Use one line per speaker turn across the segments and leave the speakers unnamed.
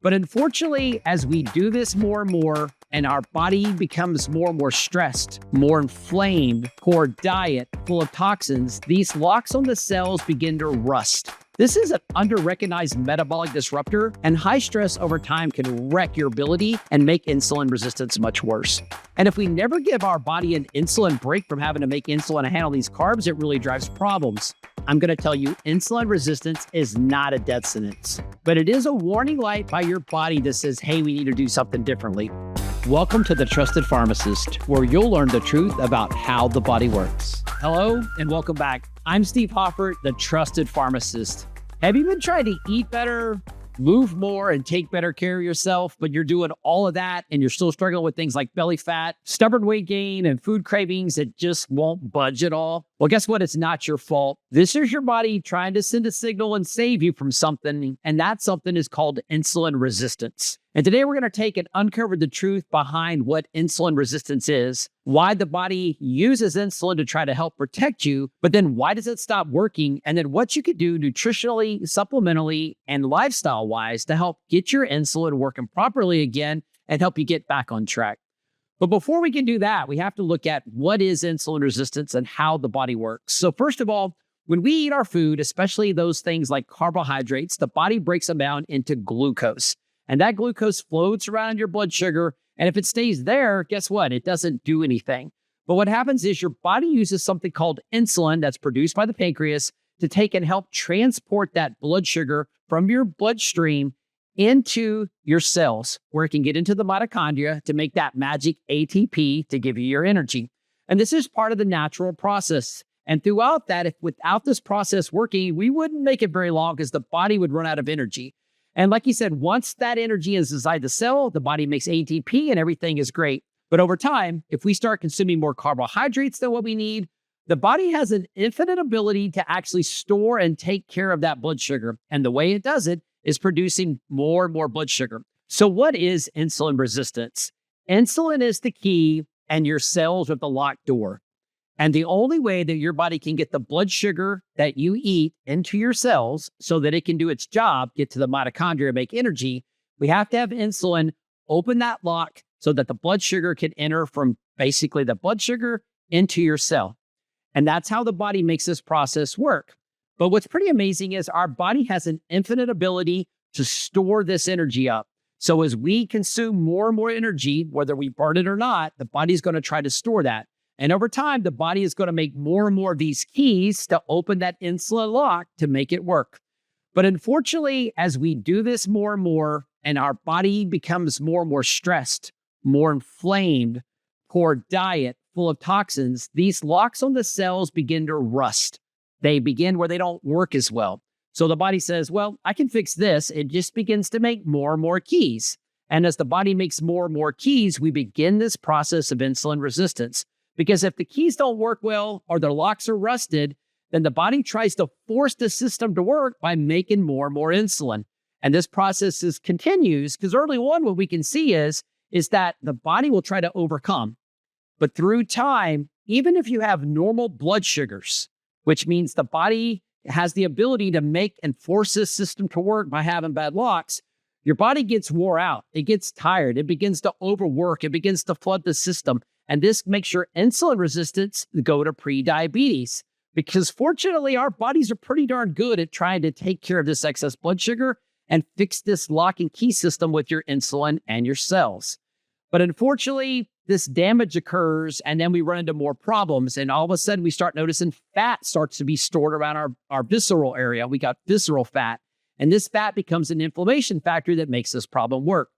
But unfortunately, as we do this more and more, and our body becomes more and more stressed, more inflamed, poor diet, full of toxins, these locks on the cells begin to rust. This is an under-recognized metabolic disruptor, and high stress over time can wreck your ability and make insulin resistance much worse. And if we never give our body an insulin break from having to make insulin to handle these carbs, it really drives problems. I'm going to tell you, insulin resistance is not a death sentence, but it is a warning light by your body that says, hey, we need to do something differently. Welcome to the Trusted Pharmacist, where you'll learn the truth about how the body works. Hello, and welcome back. I'm Steve Hoffart, the Trusted Pharmacist. Have you been trying to eat better, move more, and take better care of yourself, but you're doing all of that and you're still struggling with things like belly fat, stubborn weight gain, and food cravings that just won't budge at all? Well, guess what? It's not your fault. This is your body trying to send a signal and save you from something, and that something is called insulin resistance. And today we're going to take and uncover the truth behind what insulin resistance is, why the body uses insulin to try to help protect you, but then why does it stop working, and then what you could do nutritionally, supplementally, and lifestyle-wise to help get your insulin working properly again and help you get back on track. But before we can do that, we have to look at what is insulin resistance and how the body works. So first of all, when we eat our food, especially those things like carbohydrates, the body breaks them down into glucose. And that glucose floats around your blood sugar. And if it stays there, guess what? It doesn't do anything. But what happens is your body uses something called insulin that's produced by the pancreas to take and help transport that blood sugar from your bloodstream into your cells, where it can get into the mitochondria to make that magic ATP to give you your energy. And this is part of the natural process. And throughout that, without this process working, we wouldn't make it very long because the body would run out of energy. And like you said, once that energy is inside the cell, the body makes ATP and everything is great. But over time, if we start consuming more carbohydrates than what we need, the body has an infinite ability to actually store and take care of that blood sugar. And the way it does it is producing more and more blood sugar. So what is insulin resistance? Insulin is the key and your cells are the locked door. And the only way that your body can get the blood sugar that you eat into your cells so that it can do its job, get to the mitochondria, make energy, we have to have insulin open that lock so that the blood sugar can enter from basically the blood sugar into your cell. And that's how the body makes this process work. But what's pretty amazing is our body has an infinite ability to store this energy up. So as we consume more and more energy, whether we burn it or not, the body's going to try to store that. And over time, the body is going to make more and more of these keys to open that insulin lock to make it work. But unfortunately, as we do this more and more, and our body becomes more and more stressed, more inflamed, poor diet, full of toxins, these locks on the cells begin to rust. They begin where they don't work as well. So the body says, well, I can fix this. It just begins to make more and more keys. And as the body makes more and more keys, we begin this process of insulin resistance. Because if the keys don't work well or the locks are rusted, then the body tries to force the system to work by making more and more insulin. And this process continues because early on what we can see is that the body will try to overcome. But through time, even if you have normal blood sugars, which means the body has the ability to make and force this system to work by having bad locks, your body gets wore out. It gets tired. It begins to overwork. It begins to flood the system. And this makes your insulin resistance go to prediabetes. Because fortunately, our bodies are pretty darn good at trying to take care of this excess blood sugar and fix this lock and key system with your insulin and your cells. But unfortunately, this damage occurs and then we run into more problems. And all of a sudden we start noticing fat starts to be stored around our visceral area. We got visceral fat. And this fat becomes an inflammation factor that makes this problem work.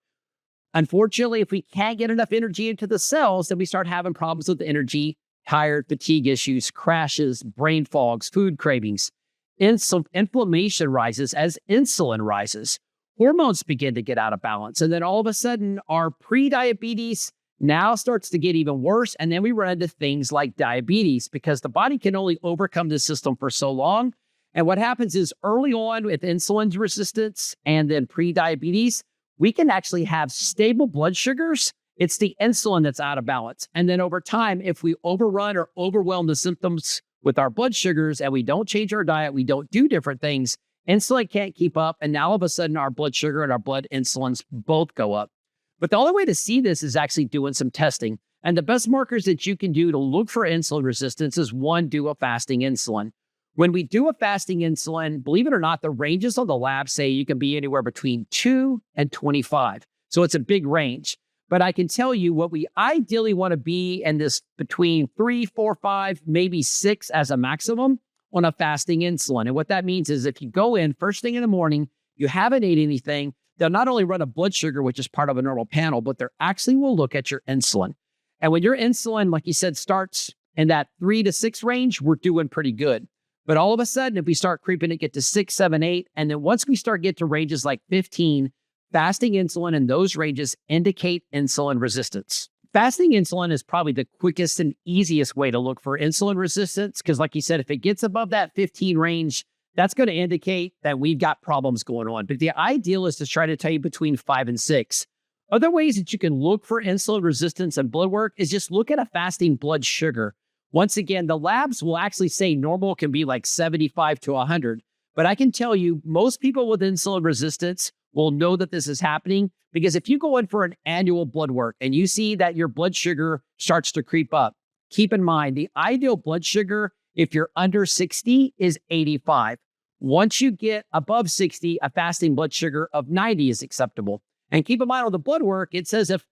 Unfortunately, if we can't get enough energy into the cells, then we start having problems with the energy, tired, fatigue issues, crashes, brain fogs, food cravings. Inflammation rises as insulin rises. Hormones begin to get out of balance. And then all of a sudden, our prediabetes now starts to get even worse. And then we run into things like diabetes because the body can only overcome the system for so long. And what happens is early on with insulin resistance and then prediabetes, we can actually have stable blood sugars. It's the insulin that's out of balance. And then over time, if we overrun or overwhelm the symptoms with our blood sugars and we don't change our diet, we don't do different things, Insulin can't keep up, and now all of a sudden our blood sugar and our blood insulins both go up. But the only way to see this is actually doing some testing. And the best markers that you can do to look for insulin resistance is one, do a fasting insulin. When we do a fasting insulin, believe it or not, the ranges on the lab say you can be anywhere between 2 and 25. So it's a big range. But I can tell you what we ideally want to be in this between 3, 4, 5, maybe 6 as a maximum on a fasting insulin. And what that means is if you go in first thing in the morning, you haven't ate anything, they'll not only run a blood sugar, which is part of a normal panel, but they actually will look at your insulin. And when your insulin, like you said, starts in that 3 to 6 range, we're doing pretty good. But all of a sudden, if we start creeping it, get to 6, 7, 8, and then once we start get to ranges like 15, fasting insulin in those ranges indicate insulin resistance. Fasting insulin is probably the quickest and easiest way to look for insulin resistance because, like you said, if it gets above that 15 range, that's going to indicate that we've got problems going on. But the ideal is to try to tell you between 5 and 6. Other ways that you can look for insulin resistance and blood work is just look at a fasting blood sugar. Once again, the labs will actually say normal can be like 75 to 100. But I can tell you, most people with insulin resistance will know that this is happening because if you go in for an annual blood work and you see that your blood sugar starts to creep up, keep in mind the ideal blood sugar, if you're under 60, is 85. Once you get above 60, a fasting blood sugar of 90 is acceptable. And keep in mind on the blood work, it says if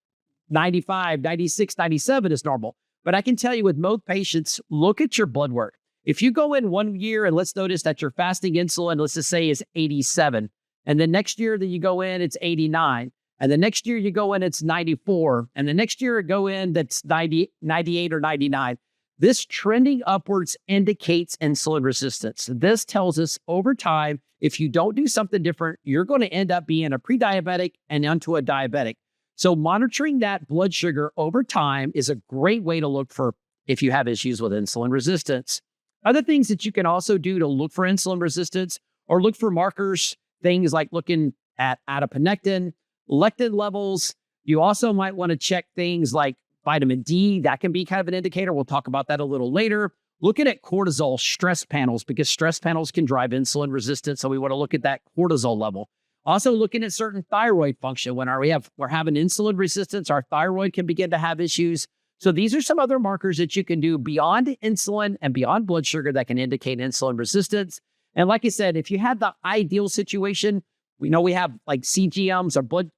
95, 96, 97 is normal. But I can tell you with most patients, look at your blood work. If you go in 1 year and let's notice that your fasting insulin, let's just say is 87. And the next year that you go in, it's 89. And the next year you go in, it's 94. And the next year you go in, that's 90, 98 or 99. This trending upwards indicates insulin resistance. This tells us over time, if you don't do something different, you're going to end up being a pre-diabetic and onto a diabetic. So monitoring that blood sugar over time is a great way to look for if you have issues with insulin resistance. Other things that you can also do to look for insulin resistance or look for markers, things like looking at adiponectin, lectin levels. You also might want to check things like vitamin D. That can be kind of an indicator. We'll talk about that a little later. Looking at cortisol stress panels because stress panels can drive insulin resistance. So we want to look at that cortisol level. Also looking at certain thyroid function. When we're having insulin resistance, our thyroid can begin to have issues. So these are some other markers that you can do beyond insulin and beyond blood sugar that can indicate insulin resistance. And like I said, if you had the ideal situation, we know we have like CGMs or blood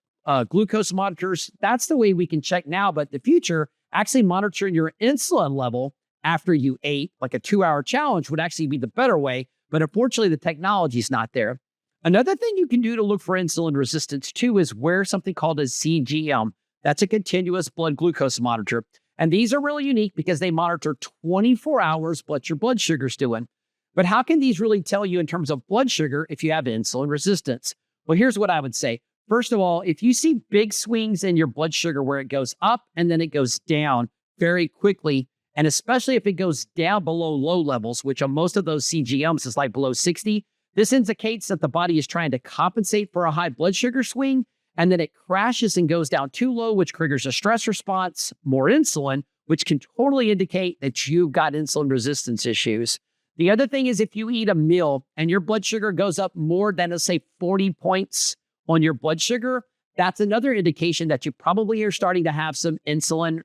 glucose monitors. That's the way we can check now. But in the future, actually monitoring your insulin level after you ate, like a 2-hour challenge, would actually be the better way. But unfortunately, the technology is not there. Another thing you can do to look for insulin resistance too is wear something called a CGM. That's a continuous blood glucose monitor. And these are really unique because they monitor 24 hours what your blood sugar's doing. But how can these really tell you in terms of blood sugar if you have insulin resistance? Well, here's what I would say. First of all, if you see big swings in your blood sugar where it goes up and then it goes down very quickly, and especially if it goes down below low levels, which on most of those CGMs is like below 60, this indicates that the body is trying to compensate for a high blood sugar swing, and then it crashes and goes down too low, which triggers a stress response, more insulin, which can totally indicate that you've got insulin resistance issues. The other thing is if you eat a meal and your blood sugar goes up more than, let's say, 40 points on your blood sugar, that's another indication that you probably are starting to have some insulin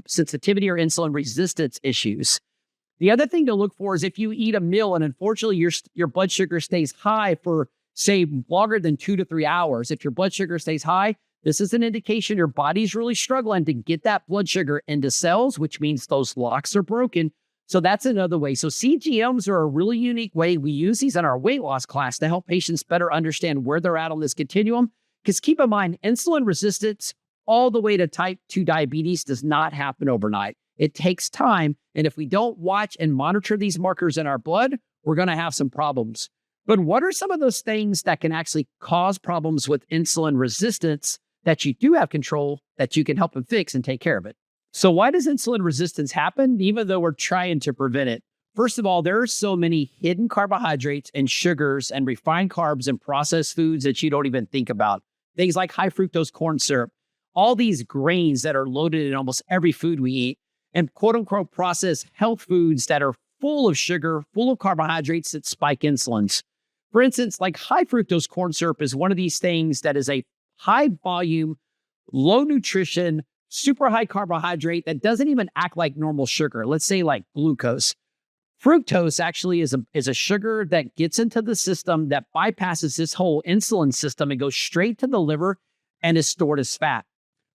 sensitivity or insulin resistance issues. The other thing to look for is if you eat a meal and unfortunately your blood sugar stays high for, say, longer than 2 to 3 hours. If your blood sugar stays high, this is an indication your body's really struggling to get that blood sugar into cells, which means those locks are broken. So that's another way. So CGMs are a really unique way. We use these in our weight loss class to help patients better understand where they're at on this continuum. Because keep in mind, insulin resistance all the way to type 2 diabetes does not happen overnight. It takes time. And if we don't watch and monitor these markers in our blood, we're going to have some problems. But what are some of those things that can actually cause problems with insulin resistance that you do have control that you can help and fix and take care of it? So why does insulin resistance happen, even though we're trying to prevent it? First of all, there are so many hidden carbohydrates and sugars and refined carbs and processed foods that you don't even think about. Things like high fructose corn syrup, all these grains that are loaded in almost every food we eat, and quote unquote processed health foods that are full of sugar, full of carbohydrates that spike insulins. For instance, like high fructose corn syrup is one of these things that is a high volume, low nutrition, super high carbohydrate that doesn't even act like normal sugar. Let's say like glucose. Fructose actually is a sugar that gets into the system that bypasses this whole insulin system and goes straight to the liver and is stored as fat.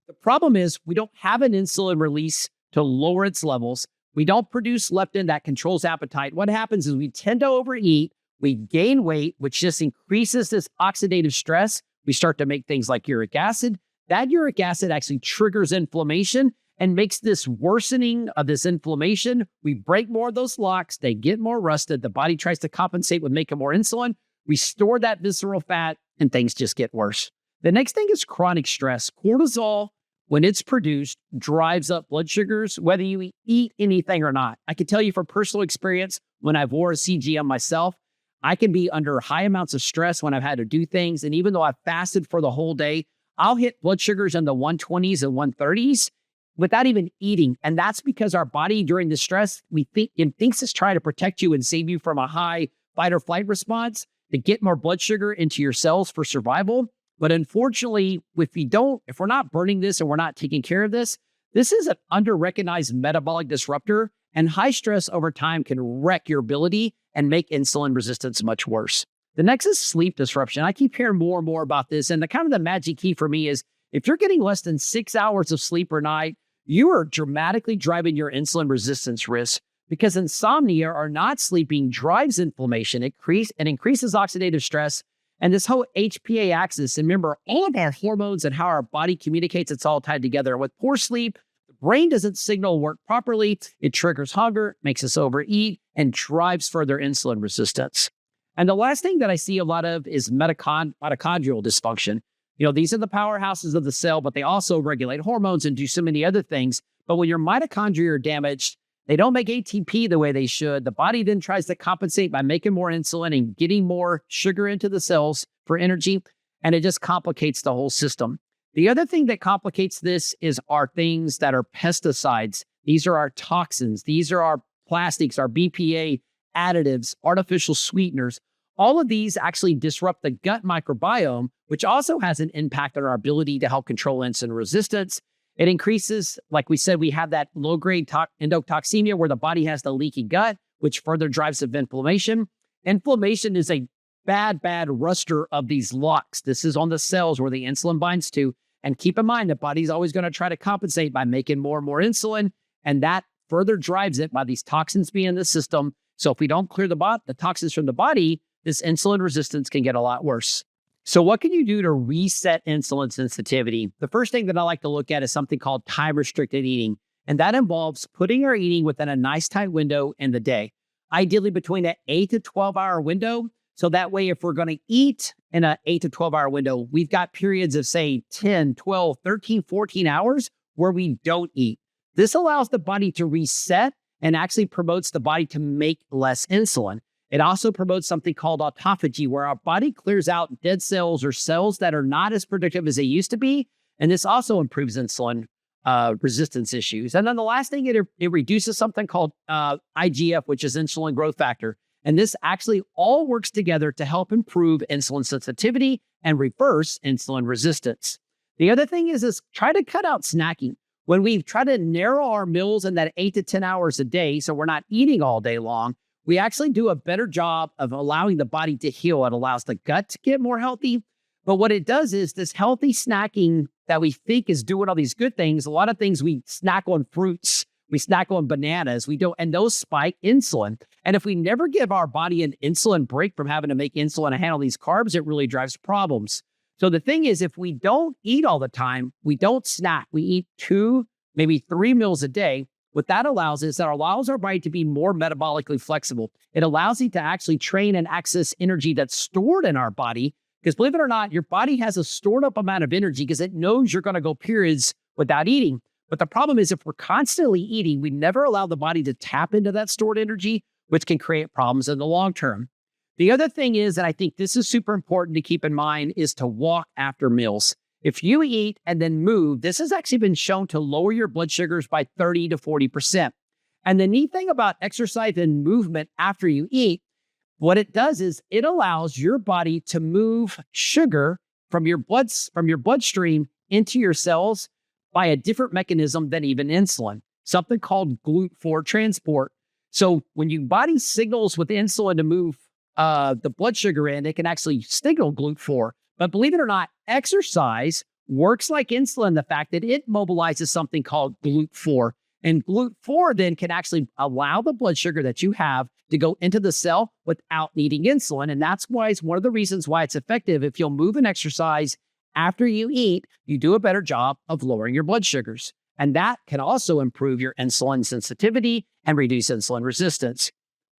The problem is we don't have an insulin release to lower its levels. We don't produce leptin that controls appetite. What happens is we tend to overeat, we gain weight, which just increases this oxidative stress. We start to make things like uric acid. That uric acid actually triggers inflammation and makes this worsening of this inflammation. We break more of those locks. They get more rusted. The body tries to compensate with making more insulin. We store that visceral fat and things just get worse. The next thing is chronic stress. Cortisol, when it's produced, drives up blood sugars, whether you eat anything or not. I can tell you from personal experience, when I've wore a CGM myself, I can be under high amounts of stress when I've had to do things. And even though I've fasted for the whole day, I'll hit blood sugars in the 120s and 130s without even eating. And that's because our body during the stress, it thinks it's trying to protect you and save you from a high fight or flight response to get more blood sugar into your cells for survival. But unfortunately, if we're not burning this and we're not taking care of this, this is an under-recognized metabolic disruptor, and high stress over time can wreck your ability and make insulin resistance much worse. The next is sleep disruption. I keep hearing more and more about this, and the magic key for me is if you're getting less than 6 hours of sleep per night, you are dramatically driving your insulin resistance risk, because insomnia or not sleeping drives inflammation. It increases oxidative stress. And this whole HPA axis, and remember, all of our hormones and how our body communicates, it's all tied together. With poor sleep, the brain doesn't signal work properly. It triggers hunger, makes us overeat, and drives further insulin resistance. And the last thing that I see a lot of is mitochondrial dysfunction. These are the powerhouses of the cell, but they also regulate hormones and do so many other things. But when your mitochondria are damaged, they don't make ATP the way they should. The body then tries to compensate by making more insulin and getting more sugar into the cells for energy, and it just complicates the whole system. The other thing that complicates this is our things that are pesticides. These are our toxins. These are our plastics, our BPA, additives, artificial sweeteners. All of these actually disrupt the gut microbiome, which also has an impact on our ability to help control insulin resistance. It increases, like we said, we have that low-grade endotoxemia where the body has the leaky gut, which further drives up inflammation. Inflammation is a bad ruster of these locks. This is on the cells where the insulin binds to. And keep in mind, the body's always going to try to compensate by making more and more insulin, and that further drives it by these toxins being in the system. So if we don't clear the toxins from the body, this insulin resistance can get a lot worse. So what can you do to reset insulin sensitivity? The first thing that I like to look at is something called time-restricted eating. And that involves putting our eating within a nice tight window in the day, ideally between an 8 to 12-hour window. So that way, if we're going to eat in an 8 to 12-hour window, we've got periods of, say, 10, 12, 13, 14 hours where we don't eat. This allows the body to reset and actually promotes the body to make less insulin. It also promotes something called autophagy, where our body clears out dead cells or cells that are not as productive as they used to be. And this also improves insulin resistance issues. And then the last thing, it reduces something called IGF, which is insulin growth factor. And this actually all works together to help improve insulin sensitivity and reverse insulin resistance. The other thing is try to cut out snacking. When we try to narrow our meals in that 8 to 10 hours a day, so we're not eating all day long, we actually do a better job of allowing the body to heal. It allows the gut to get more healthy. But what it does is this healthy snacking that we think is doing all these good things, a lot of things we snack on fruits, we snack on bananas, and those spike insulin. And if we never give our body an insulin break from having to make insulin to handle these carbs, it really drives problems. So the thing is, if we don't eat all the time, we don't snack, we eat 2, maybe 3 meals a day. What that allows is that allows our body to be more metabolically flexible. It allows it to actually train and access energy that's stored in our body. Because believe it or not, your body has a stored up amount of energy because it knows you're going to go periods without eating. But the problem is if we're constantly eating, we never allow the body to tap into that stored energy, which can create problems in the long term. The other thing is, and I think this is super important to keep in mind, is to walk after meals. If you eat and then move, this has actually been shown to lower your blood sugars by 30 to 40%. And the neat thing about exercise and movement after you eat, What it does is it allows your body to move sugar from your bloodstream into your cells by a different mechanism than even insulin, something called GLUT4 transport. So when your body signals with insulin to move the blood sugar in, it can actually signal GLUT4. But believe it or not, exercise works like insulin, the fact that it mobilizes something called GLUT4. And GLUT4 then can actually allow the blood sugar that you have to go into the cell without needing insulin. And that's why it's one of the reasons why it's effective. If you'll move and exercise after you eat, you do a better job of lowering your blood sugars. And that can also improve your insulin sensitivity and reduce insulin resistance.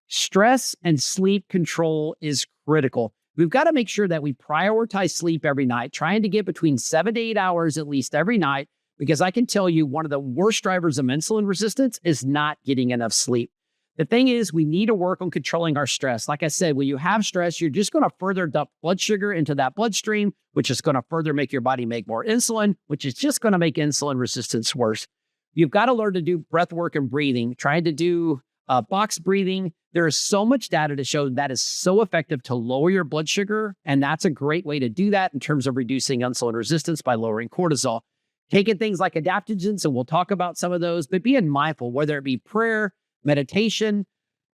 Stress and sleep control is critical. We've got to make sure that we prioritize sleep every night, trying to get between 7 to 8 hours at least every night, because I can tell you one of the worst drivers of insulin resistance is not getting enough sleep. The thing is, we need to work on controlling our stress. Like I said, when you have stress, you're just going to further dump blood sugar into that bloodstream, which is going to further make your body make more insulin, which is just going to make insulin resistance worse. You've got to learn to do breath work and breathing, trying to do box breathing. There is so much data to show that is so effective to lower your blood sugar. And that's a great way to do that in terms of reducing insulin resistance by lowering cortisol. Taking things like adaptogens, and we'll talk about some of those, but being mindful, whether it be prayer, meditation,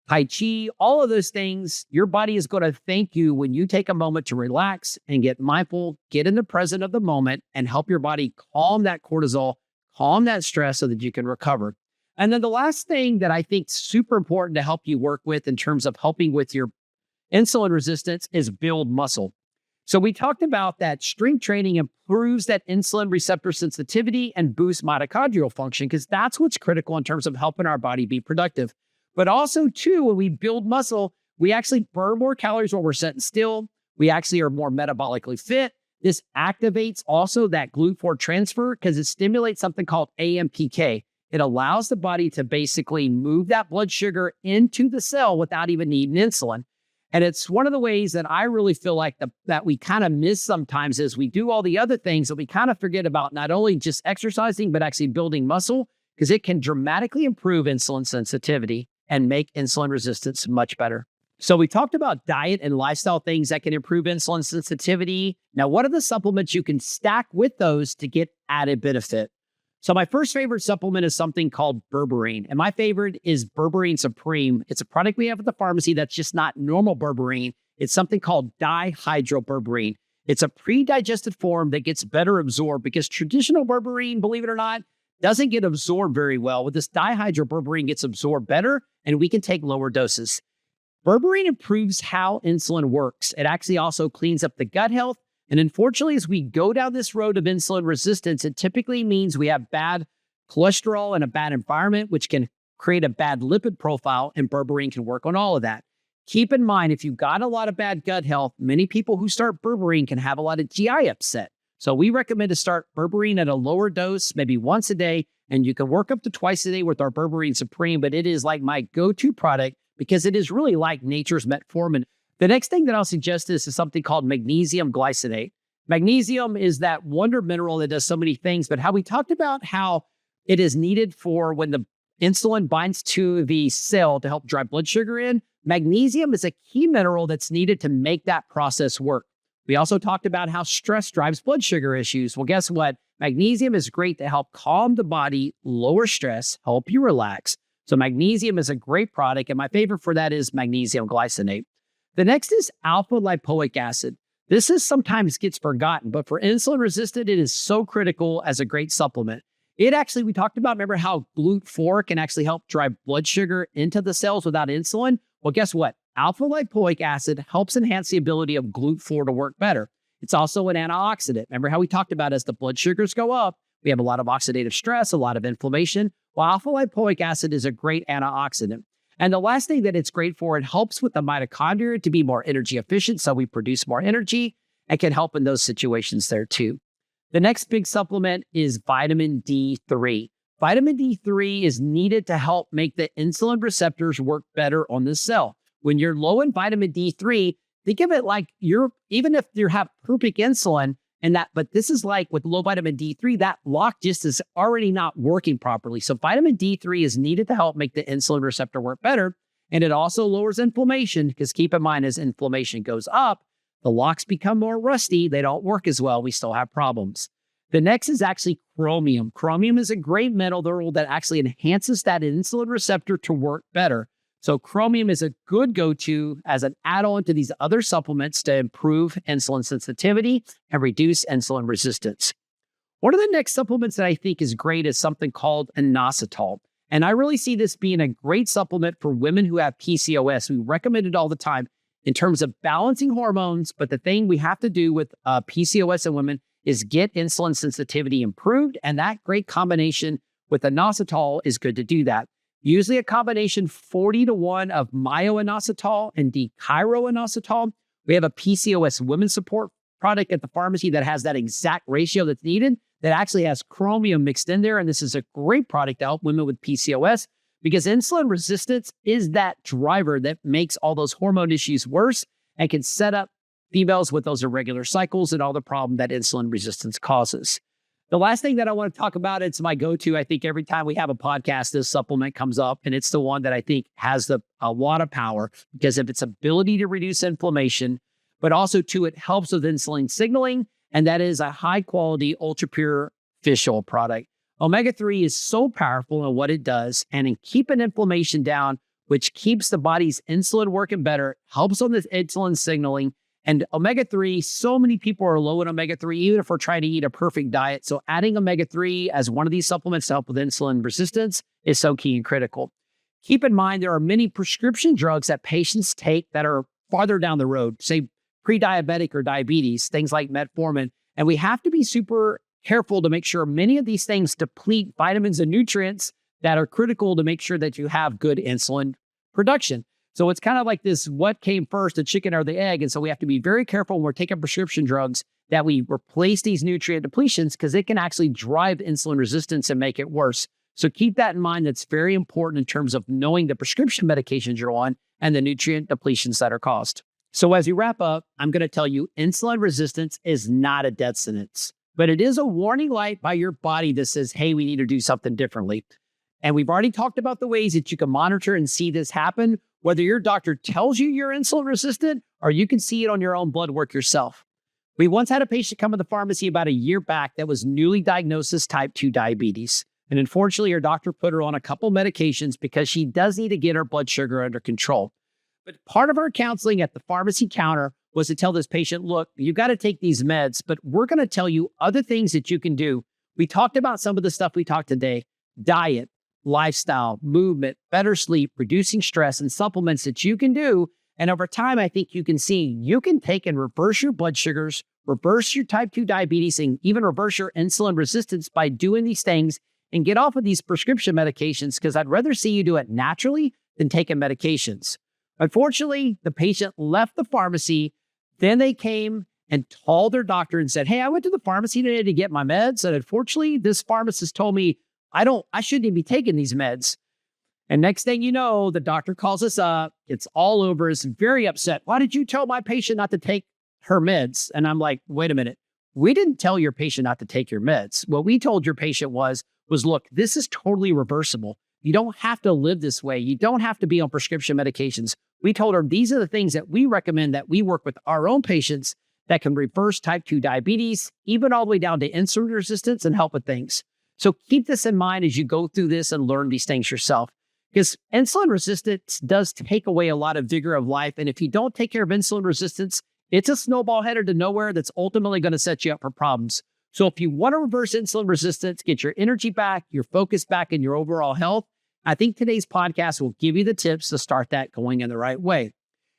Tai Chi, all of those things, your body is going to thank you when you take a moment to relax and get mindful, get in the present of the moment, and help your body calm that cortisol, calm that stress so that you can recover. And then the last thing that I think is super important to help you work with in terms of helping with your insulin resistance is build muscle. So we talked about that strength training improves that insulin receptor sensitivity and boosts mitochondrial function, because that's what's critical in terms of helping our body be productive. But also, too, when we build muscle, we actually burn more calories while we're sitting still. We actually are more metabolically fit. This activates also that GLUT4 transfer because it stimulates something called AMPK. It allows the body to basically move that blood sugar into the cell without even needing insulin. And it's one of the ways that I really feel like that we kind of miss sometimes is we do all the other things that we kind of forget about, not only just exercising, but actually building muscle, because it can dramatically improve insulin sensitivity and make insulin resistance much better. So we talked about diet and lifestyle things that can improve insulin sensitivity. Now, what are the supplements you can stack with those to get added benefit? So my first favorite supplement is something called berberine. And my favorite is Berberine Supreme. It's a product we have at the pharmacy that's just not normal berberine. It's something called dihydroberberine. It's a pre-digested form that gets better absorbed because traditional berberine, believe it or not, doesn't get absorbed very well. With this dihydroberberine gets absorbed better, and we can take lower doses. Berberine improves how insulin works. It actually also cleans up the gut health. And unfortunately, as we go down this road of insulin resistance, it typically means we have bad cholesterol and a bad environment, which can create a bad lipid profile, and berberine can work on all of that. Keep in mind, if you've got a lot of bad gut health, many people who start berberine can have a lot of GI upset. So we recommend to start berberine at a lower dose, maybe once a day, and you can work up to twice a day with our Berberine Supreme, but it is like my go-to product because it is really like nature's metformin. The next thing that I'll suggest is something called magnesium glycinate. Magnesium is that wonder mineral that does so many things, but how we talked about how it is needed for when the insulin binds to the cell to help drive blood sugar in, magnesium is a key mineral that's needed to make that process work. We also talked about how stress drives blood sugar issues. Well, guess what? Magnesium is great to help calm the body, lower stress, help you relax. So magnesium is a great product, and my favorite for that is magnesium glycinate. The next is alpha lipoic acid. This is sometimes gets forgotten, but for insulin resistant, it is so critical as a great supplement. It actually, we talked about, remember how GLUT4 can actually help drive blood sugar into the cells without insulin? Well, guess what? Alpha lipoic acid helps enhance the ability of GLUT4 to work better. It's also an antioxidant. Remember how we talked about as the blood sugars go up, we have a lot of oxidative stress, a lot of inflammation. Well, alpha lipoic acid is a great antioxidant. And the last thing that it's great for, it helps with the mitochondria to be more energy efficient, so we produce more energy, and can help in those situations there too. The next big supplement is vitamin D3. Vitamin D3 is needed to help make the insulin receptors work better on the cell. When you're low in vitamin D3, think of it like even if you have perfect insulin, but this is like with low vitamin D3, that lock just is already not working properly. So vitamin D3 is needed to help make the insulin receptor work better. And it also lowers inflammation because keep in mind, as inflammation goes up, the locks become more rusty. They don't work as well. We still have problems. The next is actually chromium. Chromium is a great metal that actually enhances that insulin receptor to work better. So chromium is a good go-to as an add-on to these other supplements to improve insulin sensitivity and reduce insulin resistance. One of the next supplements that I think is great is something called inositol. And I really see this being a great supplement for women who have PCOS. We recommend it all the time in terms of balancing hormones. But the thing we have to do with PCOS in women is get insulin sensitivity improved. And that great combination with inositol is good to do that. Usually a combination 40-1 of myo-inositol and dechiro-inositol. We have a PCOS women's support product at the pharmacy that has that exact ratio that's needed, that actually has chromium mixed in there. And this is a great product to help women with PCOS because insulin resistance is that driver that makes all those hormone issues worse and can set up females with those irregular cycles and all the problem that insulin resistance causes. The last thing that I want to talk about, it's my go-to. I think every time we have a podcast, this supplement comes up, and it's the one that I think has a lot of power because of its ability to reduce inflammation, but also too, it helps with insulin signaling, and that is a high-quality, ultra-pure fish oil product. Omega-3 is so powerful in what it does and in keeping inflammation down, which keeps the body's insulin working better, helps on this insulin signaling. And omega-3, so many people are low in omega-3, even if we're trying to eat a perfect diet. So adding omega-3 as one of these supplements to help with insulin resistance is so key and critical. Keep in mind, there are many prescription drugs that patients take that are farther down the road, say pre-diabetic or diabetes, things like metformin. And we have to be super careful to make sure many of these things deplete vitamins and nutrients that are critical to make sure that you have good insulin production. So it's kind of like this, what came first, the chicken or the egg? And so we have to be very careful when we're taking prescription drugs that we replace these nutrient depletions because it can actually drive insulin resistance and make it worse. So keep that in mind. That's very important in terms of knowing the prescription medications you're on and the nutrient depletions that are caused. So as we wrap up, I'm going to tell you insulin resistance is not a death sentence, but it is a warning light by your body that says, hey, we need to do something differently. And we've already talked about the ways that you can monitor and see this happen, whether your doctor tells you you're insulin resistant or you can see it on your own blood work yourself. We once had a patient come to the pharmacy about a year back that was newly diagnosed as type 2 diabetes. And unfortunately, her doctor put her on a couple medications because she does need to get her blood sugar under control. But part of our counseling at the pharmacy counter was to tell this patient, look, you got to take these meds, but we're going to tell you other things that you can do. We talked about some of the stuff we talked today: diet, lifestyle, movement, better sleep, reducing stress, and supplements that you can do. And over time, I think you can see you can take and reverse your blood sugars, reverse your type 2 diabetes, and even reverse your insulin resistance by doing these things and get off of these prescription medications, because I'd rather see you do it naturally than taking medications. Unfortunately, the patient left the pharmacy. Then they came and told their doctor and said, hey, I went to the pharmacy today to get my meds. And unfortunately, this pharmacist told me I shouldn't even be taking these meds. And next thing you know, the doctor calls us up. It's all over. Is very upset. Why did you tell my patient not to take her meds? And I'm like, wait a minute. We didn't tell your patient not to take your meds. What we told your patient was, look, this is totally reversible. You don't have to live this way. You don't have to be on prescription medications. We told her these are the things that we recommend that we work with our own patients that can reverse type 2 diabetes, even all the way down to insulin resistance and help with things. So keep this in mind as you go through this and learn these things yourself, because insulin resistance does take away a lot of vigor of life. And if you don't take care of insulin resistance, it's a snowball headed to nowhere that's ultimately going to set you up for problems. So if you want to reverse insulin resistance, get your energy back, your focus back, and your overall health, I think today's podcast will give you the tips to start that going in the right way.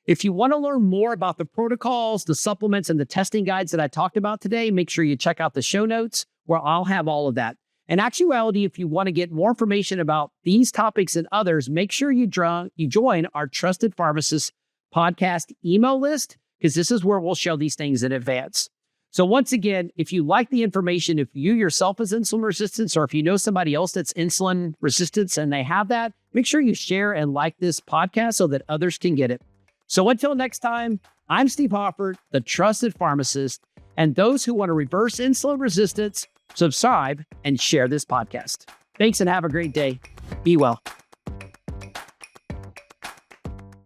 If you want to learn more about the protocols, the supplements, and the testing guides that I talked about today, make sure you check out the show notes where I'll have all of that. In actuality, if you want to get more information about these topics and others, make sure you join our Trusted Pharmacist podcast email list, because this is where we'll show these things in advance. So once again, if you like the information, if you yourself is insulin resistant, or if you know somebody else that's insulin resistant and they have that, make sure you share and like this podcast so that others can get it. So until next time, I'm Steve Hoffart, the Trusted Pharmacist, and those who want to reverse insulin resistance, subscribe and share this podcast. Thanks and have a great day. Be well.